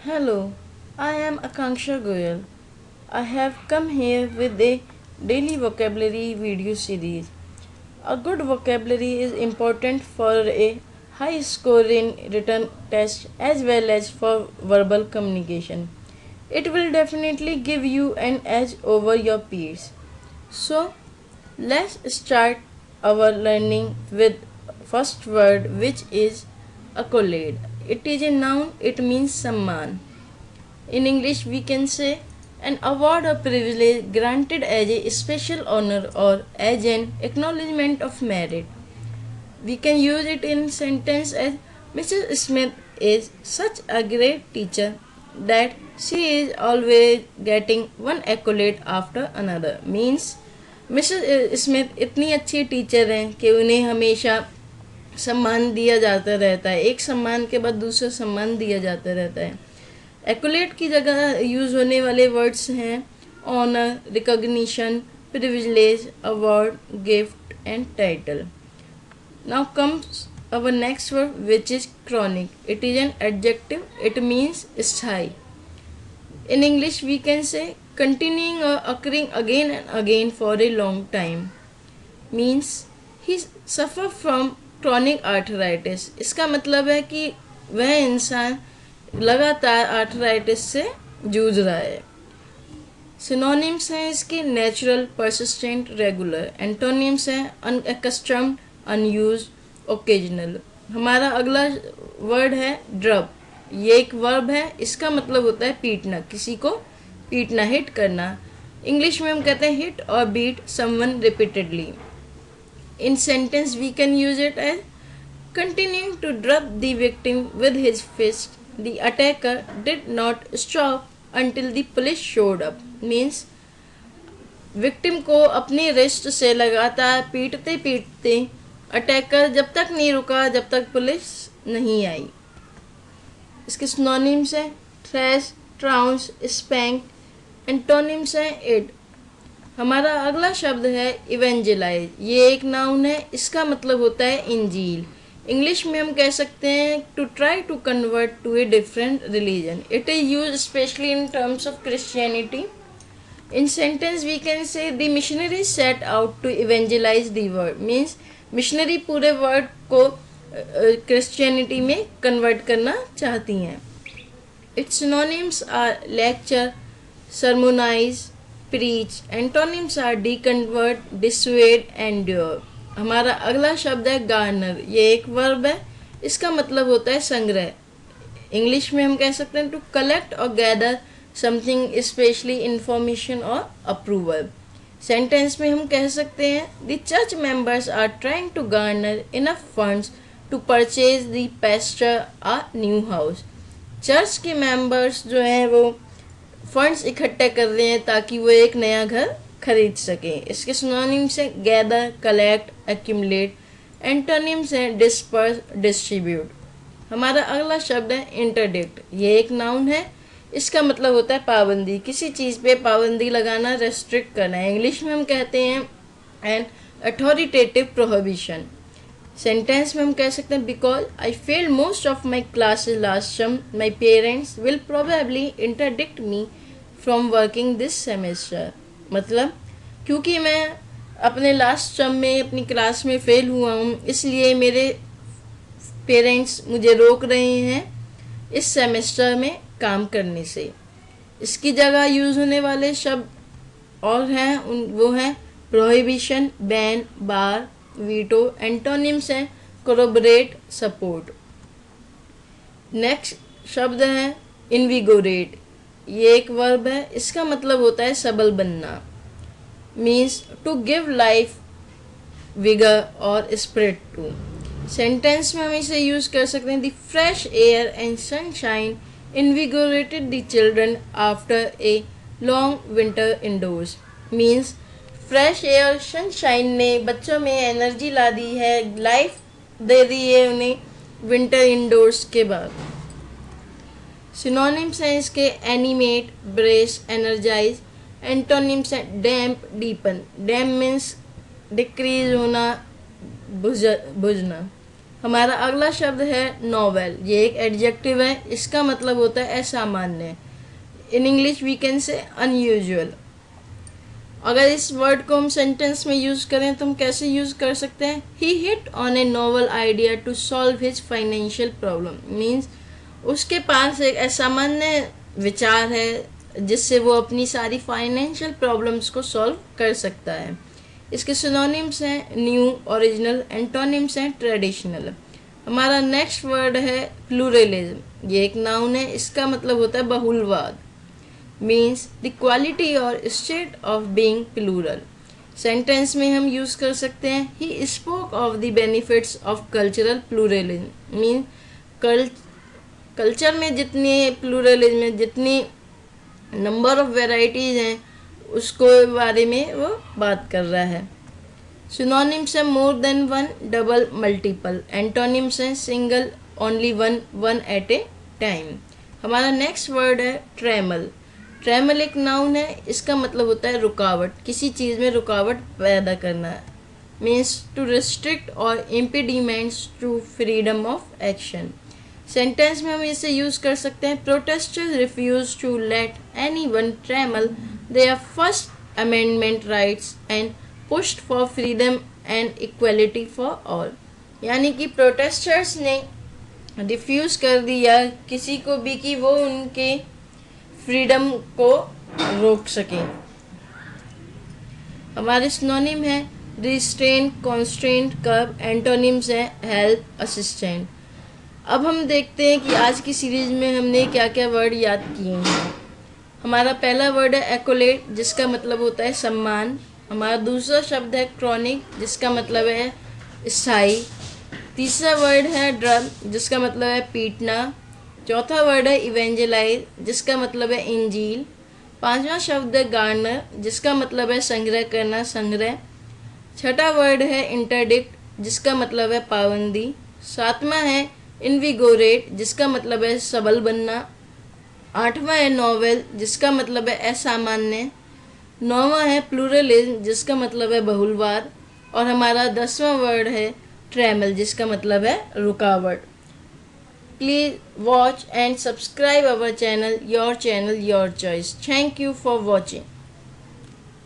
Hello, I am Akanksha Goyal. I have come here with a daily vocabulary video series. A good vocabulary is important for a high score in written test as well as for verbal communication. It will definitely give you an edge over your peers. So, let's start our learning with first word, which is accolade. It is a noun, it means samman. In English, we can say an award or privilege granted as a special honor or as an acknowledgement of merit. We can use it in sentence as Mrs. Smith is such a great teacher that she is always getting one accolade after another. Means Mrs Smith इतनी अच्छी teacher हैं कि उन्हें हमेशा सम्मान दिया जाता रहता है, एक सम्मान के बाद दूसरा सम्मान दिया जाता रहता है. एक्यूलेट की जगह यूज होने वाले वर्ड्स हैं honour, recognition, privilege, award, gift and title. Now comes our next word, which is chronic. It is an adjective. It means स्थायी. In English, we can say continuing or occurring again and again for a long time. Means he suffer from chronic arthritis. इसका मतलब है कि वह इंसान लगातार arthritis से जूझ रहा है. सिनोनिम्स हैं इसके नेचुरल, परसिस्टेंट, रेगुलर. एंटोनिम्स हैं अनअकस्टम्ड, अनयूज्ड, ओकेजनल. हमारा अगला वर्ड है ड्रब. ये एक वर्ब है, इसका मतलब होता है पीटना, किसी को पीटना, हिट करना. इंग्लिश में हम कहते हैं हिट और beat someone repeatedly. In sentence we can use it as continuing to drub the victim with his fist. The attacker did not stop until the police showed up. Means victim को अपनी wrist से लगातार पीटते पीटते attacker जब तक नहीं रुका जब तक पुलिस नहीं आई. इसके सिनोनिम्स हैं थ्रैश, ट्राउंस, स्पैंक. एंटोनिम्स हैं इड. हमारा अगला शब्द है इवेंजलाइज. ये एक नाउन है, इसका मतलब होता है इंजील. इंग्लिश में हम कह सकते हैं to try to convert to a different religion. It is use specially in terms of Christianity. In sentence we can say the missionary set out to evangelize the world. Means missionary पूरे world को Christianity में convert करना चाहती हैं. Its synonyms are lecture, sermonize, preach. Antonyms are deconvert, dissuade, endure. हमारा अगला शब्द है गार्नर. ये एक वर्ब है, इसका मतलब होता है संग्रह. इंग्लिश में हम कह सकते हैं टू कलेक्ट और गैदर समथिंग, स्पेशली इंफॉर्मेशन और अप्रूवल. सेंटेंस में हम कह सकते हैं the church members are trying to garner enough funds to purchase the pastor a new house. Church के मेंबर्स जो हैं वो फंड्स इकट्ठे कर रहे हैं ताकि वो एक नया घर खरीद सकें. इसके सिनोनिम्स हैं गैदर, कलेक्ट, एक्यूमुलेट. एंटोनिम्स हैं डिस्पर्स, डिस्ट्रीब्यूट. हमारा अगला शब्द है इंटरडिक्ट. ये एक नाउन है, इसका मतलब होता है पाबंदी, किसी चीज़ पे पाबंदी लगाना, रेस्ट्रिक्ट करना. इंग्लिश में हम कहते हैं एन अथॉरिटेटिव प्रोहिबिशन. सेंटेंस में हम कह सकते हैं because I failed most of my classes last term my parents will probably interdict me from working this semester. मतलब क्योंकि मैं अपने लास्ट टर्म में अपनी क्लास में फेल हुआ हूँ, इसलिए मेरे पेरेंट्स मुझे रोक रहे हैं इस सेमेस्टर में काम करने से. इसकी जगह यूज़ होने वाले शब्द और हैं वो हैं प्रोहिबिशन, बैन, बार, वीटो. एंटोनिम्स हैं कोरोबरेट, सपोर्ट. नेक्स्ट शब्द है इनविगोरेट. ये एक वर्ब है, इसका मतलब होता है सबल बनना. Means to give life, vigour और स्प्रिट टू. सेंटेंस में हम इसे यूज कर सकते हैं the fresh air and sunshine invigorated the children after a long winter indoors. Means fresh air, sunshine ने बच्चों में एनर्जी ला दी है, लाइफ दे दी है उन्हें विंटर इंडोर्स के बाद. सिनोनिम्स हैं इसके एनिमेट, ब्रेस, एनर्जाइज. एंटोनिम्स हैं damp, deepen. Damp means decrease होना, बुझना. हमारा अगला शब्द है नॉवेल। ये एक एडजेक्टिव है, इसका मतलब होता है असामान्य। In English we can say unusual. अगर इस वर्ड को हम सेंटेंस में यूज करें तो हम कैसे यूज कर सकते हैं? He hit on a novel idea to solve his financial problem. Means उसके पास एक असामान्य विचार है जिससे वो अपनी सारी फाइनेंशियल प्रॉब्लम्स को सॉल्व कर सकता है। इसके सिनोनिम्स हैं न्यू, ओरिजिनल, एंटोनिम्स हैं ट्रेडिशनल। हमारा नेक्स्ट वर्ड है प्लूरलिज्म। ये एक नाउन है, इसका मतलब होता है बहुलवाद। मीन्स द क्वालिटी और state of being plural. Sentence में हम यूज कर सकते हैं he spoke of the benefits of cultural pluralism. Mean culture में जितनी प्लूरलिज्म में जितनी नंबर ऑफ वेराइटीज हैं उसको बारे में वो बात कर रहा है। सिनोनिम्स है more than one, double, multiple. Antonyms हैं single, only one, one at a time. हमारा नेक्स्ट वर्ड है ट्रेमल। ट्रेमल एक नाउन है, इसका मतलब होता है रुकावट, किसी चीज़ में रुकावट पैदा करना। मीन्स टू रिस्ट्रिक्ट और impediments to freedom of action. Sentence में हम इसे यूज कर सकते हैं protesters refuse to let anyone trammel their First Amendment rights and pushed for freedom and equality for all. यानी कि प्रोटेस्टर्स ने रिफ्यूज कर दिया किसी को भी कि वो उनके फ्रीडम को रोक सके। हमारे सिनोनिम है रिस्ट्रेन, कॉन्स्ट्रेंट, कर्ब। एंटोनिम्स है हेल्प, असिस्टेंट। अब हम देखते हैं कि आज की सीरीज में हमने क्या क्या वर्ड याद किए हैं। हमारा पहला वर्ड है एक्कोलेट, जिसका मतलब होता है सम्मान। हमारा दूसरा शब्द है क्रॉनिक, जिसका मतलब है स्थायी। तीसरा वर्ड है ड्रम, जिसका मतलब है पीटना। चौथा वर्ड है इवेंजलाइज, जिसका मतलब है इंजील। पांचवा शब्द है गार्नर, जिसका मतलब है संग्रह करना, संग्रह। छठा वर्ड है इंटरडिक्ट, जिसका मतलब है पाबंदी। सातवां है इनविगोरेट, जिसका मतलब है सबल बनना। आठवां है नॉवेल, जिसका मतलब है असामान्य। नौवां है प्लूरलिज्म, जिसका मतलब है बहुलवाद। और हमारा 10वां वर्ड है ट्रेमल, जिसका मतलब है रुकावट। Please watch and subscribe our channel, your channel your choice. Thank you for watching.